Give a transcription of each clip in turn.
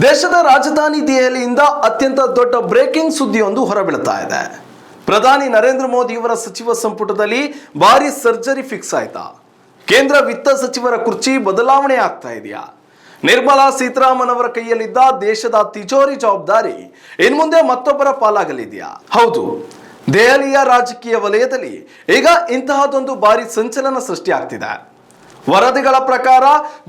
ದೇಶದ ರಾಜಧಾನಿ ದೆಹಲಿಯಿಂದ ಅತ್ಯಂತ ದೊಡ್ಡ ಬ್ರೇಕಿಂಗ್ ಸುದ್ದಿಯೊಂದು ಹೊರಬೀಳ್ತಾ ಇದೆ. ಪ್ರಧಾನಿ ನರೇಂದ್ರ ಮೋದಿಯವರ ಸಚಿವ ಸಂಪುಟದಲ್ಲಿ ಭಾರಿ ಸರ್ಜರಿ ಫಿಕ್ಸ್ ಆಯ್ತಾ? ಕೇಂದ್ರ ವಿತ್ತ ಸಚಿವರ ಕುರ್ಚಿ ಬದಲಾವಣೆ ಆಗ್ತಾ ಇದೆಯಾ? ನಿರ್ಮಲಾ ಸೀತಾರಾಮನ್ ಅವರ ಕೈಯಲ್ಲಿದ್ದ ದೇಶದ ತಿಜೋರಿ ಜವಾಬ್ದಾರಿ ಇನ್ಮುಂದೆ ಮತ್ತೊಬ್ಬರ ಪಾಲಾಗಲಿದೆಯಾ? ಹೌದು, ದೆಹಲಿಯ ರಾಜಕೀಯ ವಲಯದಲ್ಲಿ ಈಗ ಇಂತಹದೊಂದು ಭಾರಿ ಸಂಚಲನ ಸೃಷ್ಟಿಯಾಗ್ತಿದೆ. ವರದಿಗಳ ಪ್ರಕಾರ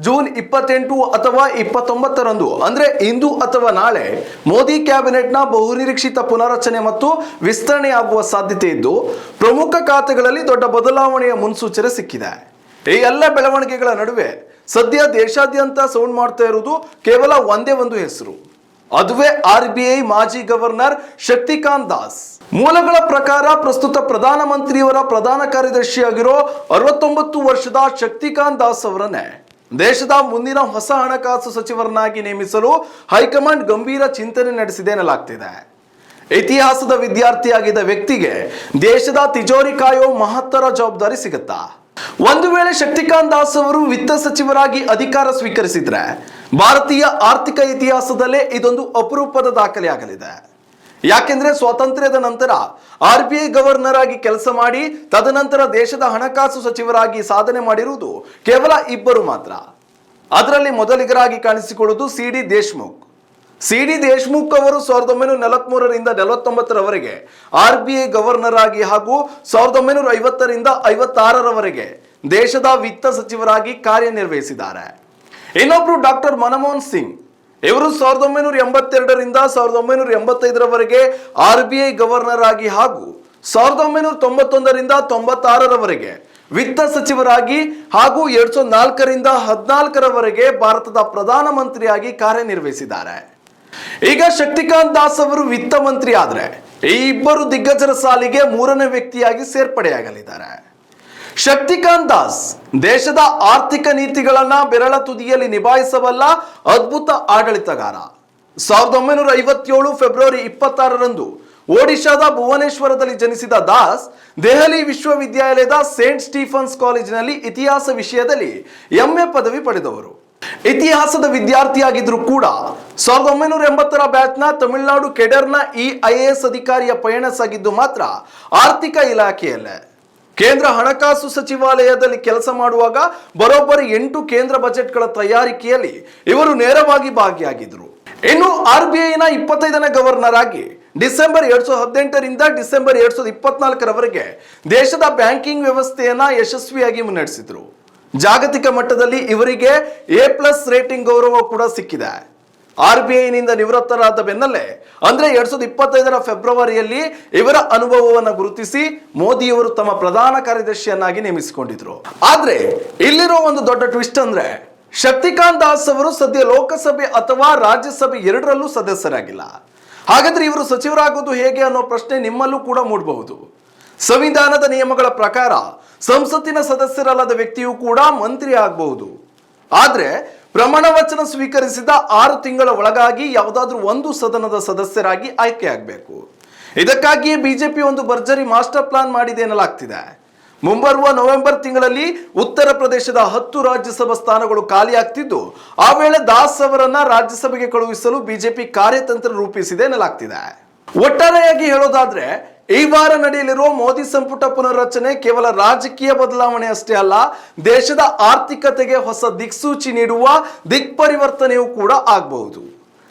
ಜೂನ್ 28 ಅಥವಾ 29ರಂದು ಅಂದ್ರೆ ಇಂದು ಅಥವಾ ನಾಳೆ ಮೋದಿ ಕ್ಯಾಬಿನೆಟ್ನ ಬಹುನಿರೀಕ್ಷಿತ ಪುನರಚನೆ ಮತ್ತು ವಿಸ್ತರಣೆಯಾಗುವ ಸಾಧ್ಯತೆ ಇದ್ದು ಪ್ರಮುಖ ಖಾತೆಗಳಲ್ಲಿ ದೊಡ್ಡ ಬದಲಾವಣೆಯ ಮುನ್ಸೂಚನೆ ಸಿಕ್ಕಿದೆ. ಈ ಎಲ್ಲ ಬೆಳವಣಿಗೆಗಳ ನಡುವೆ ಸದ್ಯ ದೇಶಾದ್ಯಂತ ಸೌಂಡ್ ಮಾಡ್ತಾ ಇರುವುದು ಕೇವಲ ಒಂದೇ ಒಂದು ಹೆಸರು, ಅದುವೇ RBI ಮಾಜಿ ಗವರ್ನರ್ ಶಕ್ತಿಕಾಂತ್ ದಾಸ್. ಮೂಲಗಳ ಪ್ರಕಾರ ಪ್ರಸ್ತುತ ಪ್ರಧಾನಮಂತ್ರಿಯವರ ಪ್ರಧಾನ ಕಾರ್ಯದರ್ಶಿಯಾಗಿರೋ 69 ವರ್ಷದ ಶಕ್ತಿಕಾಂತ್ ದಾಸ್ ಅವರನ್ನೇ ದೇಶದ ಮುಂದಿನ ಹೊಸ ಹಣಕಾಸು ಸಚಿವರನ್ನಾಗಿ ನೇಮಿಸಲು ಹೈಕಮಾಂಡ್ ಗಂಭೀರ ಚಿಂತನೆ ನಡೆಸಿದೆ ಎನ್ನಲಾಗ್ತಿದೆ. ಇತಿಹಾಸದ ವಿದ್ಯಾರ್ಥಿಯಾಗಿದ್ದ ವ್ಯಕ್ತಿಗೆ ದೇಶದ ತಿಜೋರಿ ಕಾಯೋ ಮಹತ್ತರ ಜವಾಬ್ದಾರಿ ಸಿಗುತ್ತಾ? ಒಂದು ವೇಳೆ ಶಕ್ತಿಕಾಂತ್ ದಾಸ್ ಅವರು ವಿತ್ತ ಸಚಿವರಾಗಿ ಅಧಿಕಾರ ಸ್ವೀಕರಿಸಿದ್ರೆ ಭಾರತೀಯ ಆರ್ಥಿಕ ಇತಿಹಾಸದಲ್ಲೇ ಇದೊಂದು ಅಪರೂಪದ ದಾಖಲೆ ಆಗಲಿದೆ. ಯಾಕೆಂದ್ರೆ ಸ್ವಾತಂತ್ರ್ಯದ ನಂತರ RBI ಗವರ್ನರ್ ಆಗಿ ಕೆಲಸ ಮಾಡಿ ತದನಂತರ ದೇಶದ ಹಣಕಾಸು ಸಚಿವರಾಗಿ ಸಾಧನೆ ಮಾಡಿರುವುದು ಕೇವಲ ಇಬ್ಬರು ಮಾತ್ರ. ಅದರಲ್ಲಿ ಮೊದಲಿಗರಾಗಿ ಕಾಣಿಸಿಕೊಳ್ಳುವುದು CD ದೇಶ್ಮುಖ್. CD ದೇಶ್ಮುಖ್ ಅವರು 1943ರಿಂದ 49ರವರೆಗೆ RBI ಗವರ್ನರ್ ಆಗಿ ಹಾಗೂ 1950ರಿಂದ 56ರವರೆಗೆ ದೇಶದ ವಿತ್ತ ಸಚಿವರಾಗಿ ಕಾರ್ಯನಿರ್ವಹಿಸಿದ್ದಾರೆ. ಇನ್ನೊಬ್ರು ಡಾಕ್ಟರ್ ಮನಮೋಹನ್ ಸಿಂಗ್. ಇವರು 1982ರಿಂದ 1985ರವರೆಗೆ RBI ಗವರ್ನರ್ ಆಗಿ ಹಾಗೂ 1991ರಿಂದ 96ರವರೆಗೆ ವಿತ್ತ ಸಚಿವರಾಗಿ ಹಾಗೂ 2004ರಿಂದ 14ರವರೆಗೆ ಭಾರತದ ಪ್ರಧಾನಮಂತ್ರಿಯಾಗಿ ಕಾರ್ಯನಿರ್ವಹಿಸಿದ್ದಾರೆ. ಈಗ ಶಕ್ತಿಕಾಂತ್ ದಾಸ್ ಅವರು ವಿತ್ತ ಮಂತ್ರಿ ಆದ್ರೆ ಈ ಇಬ್ಬರು ದಿಗ್ಗಜರ ಸಾಲಿಗೆ ಮೂರನೇ ವ್ಯಕ್ತಿಯಾಗಿ ಸೇರ್ಪಡೆಯಾಗಲಿದ್ದಾರೆ. ಶಕ್ತಿಕಾಂತ್ ದಾಸ್ ದೇಶದ ಆರ್ಥಿಕ ನೀತಿಗಳನ್ನ ಬೆರಳ ತುದಿಯಲ್ಲಿ ನಿಭಾಯಿಸಬಲ್ಲ ಅದ್ಭುತ ಆಡಳಿತಗಾರ. 1957 ಫೆಬ್ರವರಿ 26ರಂದು ಒಡಿಶಾದ ಭುವನೇಶ್ವರದಲ್ಲಿ ಜನಿಸಿದ ದಾಸ್ ದೆಹಲಿ ವಿಶ್ವವಿದ್ಯಾಲಯದ ಸೇಂಟ್ ಸ್ಟೀಫನ್ಸ್ ಕಾಲೇಜಿನಲ್ಲಿ ಇತಿಹಾಸ ವಿಷಯದಲ್ಲಿ MA ಪದವಿ ಪಡೆದವರು. ಇತಿಹಾಸದ ವಿದ್ಯಾರ್ಥಿಯಾಗಿದ್ರು ಕೂಡ 1980ರ ಬ್ಯಾಚ್ನ ತಮಿಳುನಾಡು ಕೆಡರ್ನ IAS ಅಧಿಕಾರಿಯ ಪಯಣ ಸಾಗಿದ್ದು ಮಾತ್ರ ಆರ್ಥಿಕ ಇಲಾಖೆಯಲ್ಲೇ. ಕೇಂದ್ರ ಹಣಕಾಸು ಸಚಿವಾಲಯದಲ್ಲಿ ಕೆಲಸ ಮಾಡುವಾಗ ಬರೋಬ್ಬರಿ 8 ಕೇಂದ್ರ ಬಜೆಟ್ಗಳ ತಯಾರಿಕೆಯಲ್ಲಿ ಇವರು ನೇರವಾಗಿ ಭಾಗಿಯಾಗಿದ್ರು. ಇನ್ನು RBIನ 25ನೇ ಗವರ್ನರ್ ಆಗಿ ಡಿಸೆಂಬರ್ 2018ರಿಂದ ಡಿಸೆಂಬರ್ 2024ರವರೆಗೆ ದೇಶದ ಬ್ಯಾಂಕಿಂಗ್ ವ್ಯವಸ್ಥೆಯನ್ನ ಯಶಸ್ವಿಯಾಗಿ ಮುನ್ನಡೆಸಿದ್ರು. ಜಾಗತಿಕ ಮಟ್ಟದಲ್ಲಿ ಇವರಿಗೆ A+ ರೇಟಿಂಗ್ ಗೌರವ ಕೂಡ ಸಿಕ್ಕಿದೆ. RBIನಿಂದ ನಿವೃತ್ತರಾದ ಬೆನ್ನಲ್ಲೇ ಅಂದ್ರೆ 2025ರ ಫೆಬ್ರವರಿಯಲ್ಲಿ ಇವರ ಅನುಭವವನ್ನು ಗುರುತಿಸಿ ಮೋದಿಯವರು ತಮ್ಮ ಪ್ರಧಾನ ಕಾರ್ಯದರ್ಶಿಯನ್ನಾಗಿ ನೇಮಿಸಿಕೊಂಡಿದ್ರು. ಆದ್ರೆ ಇಲ್ಲಿರೋ ಒಂದು ದೊಡ್ಡ ಟ್ವಿಸ್ಟ್ ಅಂದ್ರೆ ಶಕ್ತಿಕಾಂತ್ ದಾಸ್ ಅವರು ಸದ್ಯ ಲೋಕಸಭೆ ಅಥವಾ ರಾಜ್ಯಸಭೆ ಎರಡರಲ್ಲೂ ಸದಸ್ಯರಾಗಿಲ್ಲ. ಹಾಗಾದ್ರೆ ಇವರು ಸಚಿವರಾಗೋದು ಹೇಗೆ ಅನ್ನೋ ಪ್ರಶ್ನೆ ನಿಮ್ಮಲ್ಲೂ ಕೂಡ ಮೂಡಬಹುದು. ಸಂವಿಧಾನದ ನಿಯಮಗಳ ಪ್ರಕಾರ ಸಂಸತ್ತಿನ ಸದಸ್ಯರಲ್ಲದ ವ್ಯಕ್ತಿಯು ಕೂಡ ಮಂತ್ರಿ ಆಗಬಹುದು. ಆದ್ರೆ ಪ್ರಮಾಣ ವಚನ ಸ್ವೀಕರಿಸಿದ 6 ತಿಂಗಳ ಒಳಗಾಗಿ ಯಾವುದಾದ್ರೂ ಒಂದು ಸದನದ ಸದಸ್ಯರಾಗಿ ಆಯ್ಕೆಯಾಗಬೇಕು. ಇದಕ್ಕಾಗಿಯೇ ಬಿಜೆಪಿ ಒಂದು ಭರ್ಜರಿ ಮಾಸ್ಟರ್ ಪ್ಲಾನ್ ಮಾಡಿದೆ ಎನ್ನಲಾಗ್ತಿದೆ. ಮುಂಬರುವ ನವೆಂಬರ್ ತಿಂಗಳಲ್ಲಿ ಉತ್ತರ ಪ್ರದೇಶದ 10 ರಾಜ್ಯಸಭಾ ಸ್ಥಾನಗಳು ಖಾಲಿಯಾಗ್ತಿದ್ದು ಆ ವೇಳೆ ದಾಸ್ ಅವರನ್ನ ರಾಜ್ಯಸಭೆಗೆ ಕಳುಹಿಸಲು ಬಿಜೆಪಿ ಕಾರ್ಯತಂತ್ರ ರೂಪಿಸಿದೆ ಎನ್ನಲಾಗ್ತಿದೆ. ಒಟ್ಟಾರೆಯಾಗಿ ಹೇಳೋದಾದ್ರೆ ಈ ವಾರ ನಡೆಯಲಿರುವ ಮೋದಿ ಸಂಪುಟ ಪುನರ್ರಚನೆ ಕೇವಲ ರಾಜಕೀಯ ಬದಲಾವಣೆ ಅಷ್ಟೇ ಅಲ್ಲ, ದೇಶದ ಆರ್ಥಿಕತೆಗೆ ಹೊಸ ದಿಕ್ಸೂಚಿ ನೀಡುವ ದಿಕ್ಪರಿವರ್ತನೆಯೂ ಕೂಡ ಆಗಬಹುದು.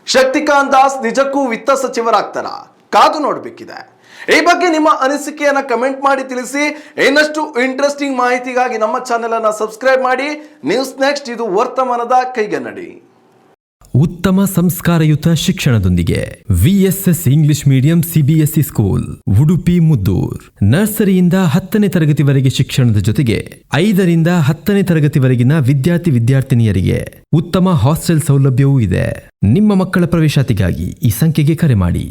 ಶಕ್ತಿಕಾಂತ್ ದಾಸ್ ನಿಜಕ್ಕೂ ವಿತ್ತ ಸಚಿವರಾಗ್ತಾರಾ? ಕಾದು ನೋಡಬೇಕಿದೆ. ಈ ಬಗ್ಗೆ ನಿಮ್ಮ ಅನಿಸಿಕೆಯನ್ನ ಕಮೆಂಟ್ ಮಾಡಿ ತಿಳಿಸಿ. ಇನ್ನಷ್ಟು ಇಂಟ್ರೆಸ್ಟಿಂಗ್ ಮಾಹಿತಿಗಾಗಿ ನಮ್ಮ ಚಾನೆಲ್ ಅನ್ನ ಸಬ್ಸ್ಕ್ರೈಬ್ ಮಾಡಿ. ನ್ಯೂಸ್ ನೆಕ್ಸ್ಟ್, ಇದು ವರ್ತಮಾನದ ಕೈಗನ್ನಡಿ. ಉತ್ತಮ ಸಂಸ್ಕಾರಯುತ ಶಿಕ್ಷಣದೊಂದಿಗೆ VSS English medium CBSE school Udupi Muddur. ನರ್ಸರಿಯಿಂದ 10ನೇ ತರಗತಿವರೆಗೆ ಶಿಕ್ಷಣದ ಜೊತೆಗೆ 5ರಿಂದ 10ನೇ ತರಗತಿವರೆಗಿನ ವಿದ್ಯಾರ್ಥಿನಿಯರಿಗೆ ಉತ್ತಮ ಹಾಸ್ಟೆಲ್ ಸೌಲಭ್ಯವೂ ಇದೆ. ನಿಮ್ಮ ಮಕ್ಕಳ ಪ್ರವೇಶಾತಿಗಾಗಿ ಈ ಸಂಖ್ಯೆಗೆ ಕರೆ ಮಾಡಿ.